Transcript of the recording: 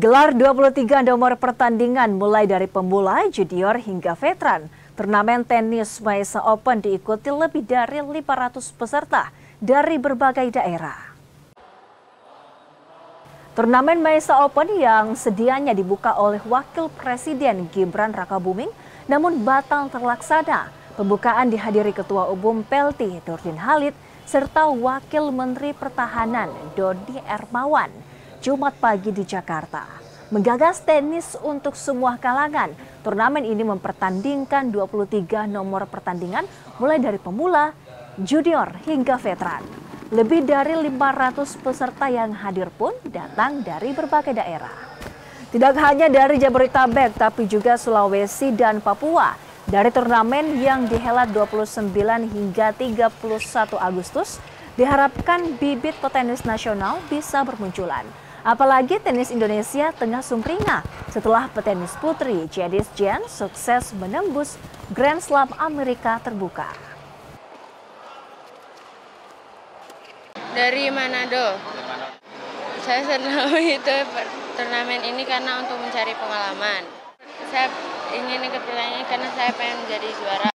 Gelar 23 nomor pertandingan mulai dari pemula, junior hingga veteran. Turnamen tenis Maisa Open diikuti lebih dari 500 peserta dari berbagai daerah. Turnamen Maisa Open yang sedianya dibuka oleh Wakil Presiden Gibran Rakabuming namun batal terlaksana. Pembukaan dihadiri Ketua Umum PLT Nurdin Halid serta Wakil Menteri Pertahanan Dodi Ermawan Jumat pagi di Jakarta. Menggagas tenis untuk semua kalangan, turnamen ini mempertandingkan 23 nomor pertandingan mulai dari pemula, junior hingga veteran. Lebih dari 500 peserta yang hadir pun datang dari berbagai daerah. Tidak hanya dari Jabodetabek tapi juga Sulawesi dan Papua. Dari turnamen yang dihelat 29 hingga 31 Agustus, diharapkan bibit petenis nasional bisa bermunculan. Apalagi tenis Indonesia tengah sumringah setelah petenis putri Jadis Jen sukses menembus Grand Slam Amerika terbuka. Dari Manado. Saya senang itu turnamen ini karena untuk mencari pengalaman. Saya ingin ikut pertandingan karena saya pengen menjadi juara